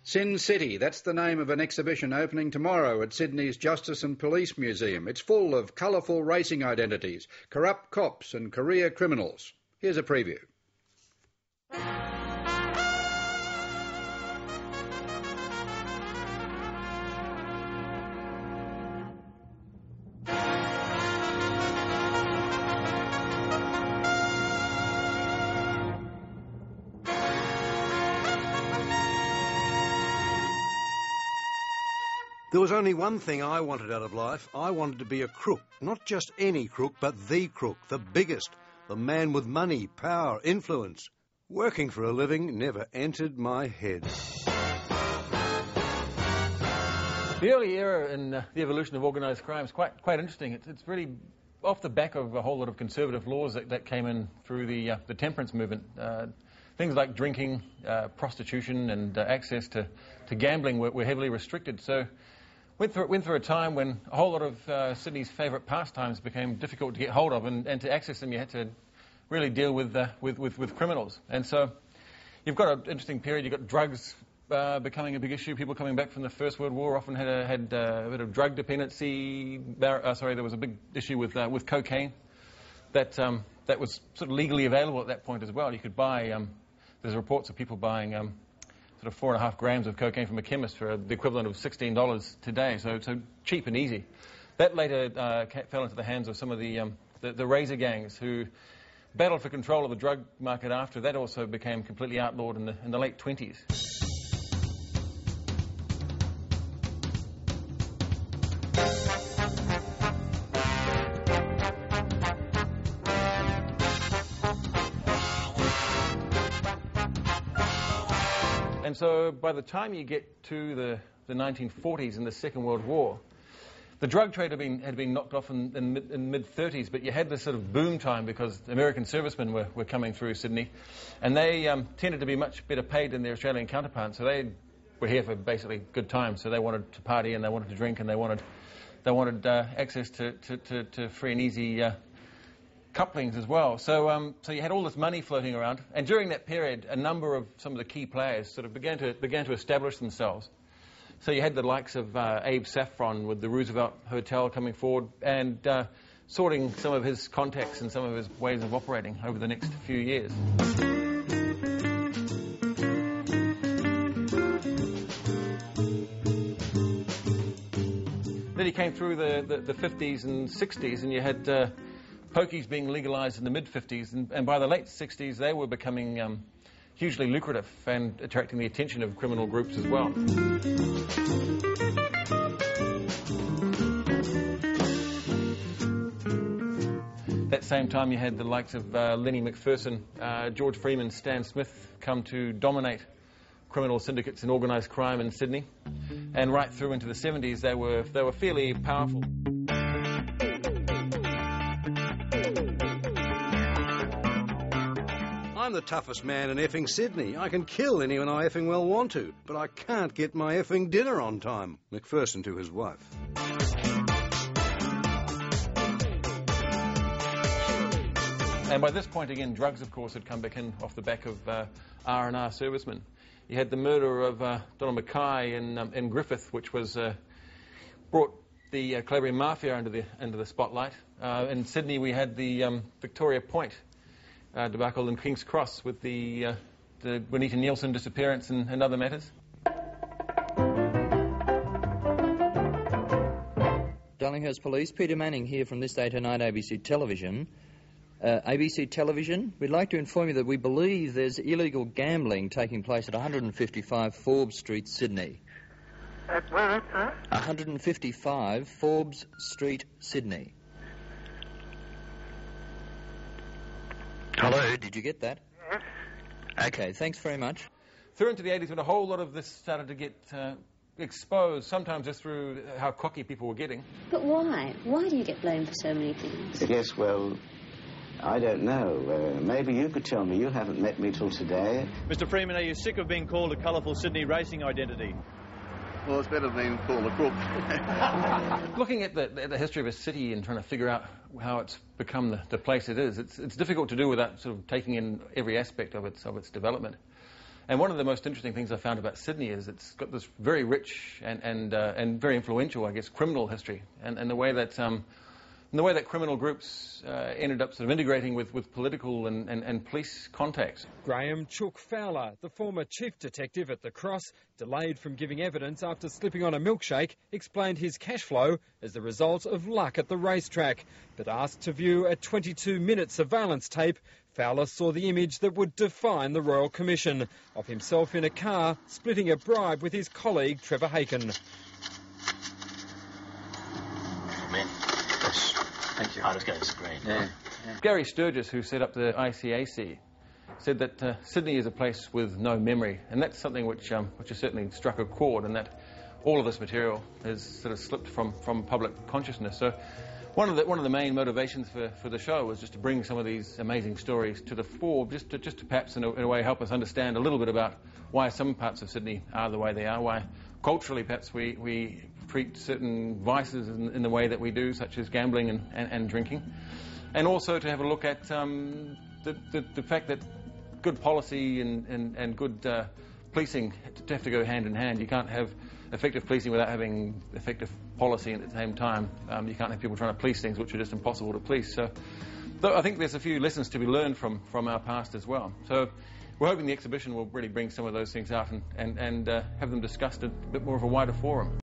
Sin City, that's the name of an exhibition opening tomorrow at Sydney's Justice and Police Museum. It's full of colourful racing identities, corrupt cops and career criminals. Here's a preview. There was only one thing I wanted out of life. I wanted to be a crook. Not just any crook, but the crook, the biggest, the man with money, power, influence. Working for a living never entered my head. The early era in the evolution of organised crime is quite interesting. It's really off the back of a whole lot of conservative laws that came in through the temperance movement. Things like drinking, prostitution and access to gambling were heavily restricted. So went through a time when a whole lot of Sydney's favourite pastimes became difficult to get hold of, and to access them you had to really deal with criminals. And so you've got an interesting period. You've got drugs becoming a big issue. People coming back from the First World War often had a bit of drug dependency. There was a big issue with cocaine that was sort of legally available at that point as well. You could buy. There's reports of people buying sort of 4.5 grams of cocaine from a chemist for the equivalent of $16 today, so cheap and easy. That later fell into the hands of some of the razor gangs who battled for control of the drug market after. That also became completely outlawed in the late 20s. And so by the time you get to the 1940s and the Second World War, the drug trade had been knocked off in the mid-30s, but you had this sort of boom time because American servicemen were coming through Sydney, and they tended to be much better paid than their Australian counterparts. So they were here for basically good times. So they wanted to party and they wanted to drink and they wanted access to free and easy couplings as well. So you had all this money floating around, and during that period, a number of some of the key players sort of began to establish themselves. So you had the likes of Abe Saffron with the Roosevelt Hotel coming forward and sorting some of his contacts and some of his ways of operating over the next few years. Then he came through the 50s and 60s, and you had pokies being legalised in the mid-50s, and by the late 60s they were becoming hugely lucrative and attracting the attention of criminal groups as well. That same time you had the likes of Lenny McPherson, George Freeman, Stan Smith come to dominate criminal syndicates and organised crime in Sydney, and right through into the 70s they were fairly powerful. I'm the toughest man in effing Sydney. I can kill anyone I effing well want to, but I can't get my effing dinner on time. McPherson to his wife. And by this point, again, drugs, of course, had come back in off the back of R&R servicemen. You had the murder of Donald Mackay in Griffith, which was brought the Calabrian Mafia under the spotlight. In Sydney, we had the Victoria Point debacle in King's Cross with the Juanita Nielsen disappearance and other matters. Darlinghurst Police, Peter Manning here from This Day Tonight ABC Television. ABC Television, we'd like to inform you that we believe there's illegal gambling taking place at 155 Forbes Street, Sydney. At where, sir? 155 Forbes Street, Sydney. Hello? Did you get that? Yes. Okay, thanks very much. Through into the 80s, when a whole lot of this started to get exposed, sometimes just through how cocky people were getting. But why? Why do you get blamed for so many things? Yes, well, I don't know. Maybe you could tell me. You haven't met me till today. Mr. Freeman, are you sick of being called a colourful Sydney racing identity? Well, it's better than being called a crook. Looking at the history of a city and trying to figure out how it's become the place it is, it's difficult to do without sort of taking in every aspect of its development. And one of the most interesting things I found about Sydney is it's got this very rich and very influential, I guess, criminal history, and the way that criminal groups ended up sort of integrating with political and police contacts. Graham Chook Fowler, the former chief detective at the Cross, delayed from giving evidence after slipping on a milkshake, explained his cash flow as the result of luck at the racetrack. But asked to view a 22-minute surveillance tape, Fowler saw the image that would define the Royal Commission of himself in a car splitting a bribe with his colleague Trevor Haken. Thank you. I'll just go to the screen. Yeah. Gary Sturgis, who set up the ICAC, said that Sydney is a place with no memory, and that's something which has certainly struck a chord, and that all of this material has sort of slipped from public consciousness. So one of the main motivations for the show was just to bring some of these amazing stories to the fore, just to perhaps in a way help us understand a little bit about why some parts of Sydney are the way they are, why culturally perhaps we treat certain vices in the way that we do, such as gambling and drinking, and also to have a look at the fact that good policy and good policing have to go hand in hand. You can't have effective policing without having effective policy at the same time. You can't have people trying to police things which are just impossible to police. So I think there's a few lessons to be learned from our past as well. So we're hoping the exhibition will really bring some of those things out and have them discussed at a bit more of a wider forum.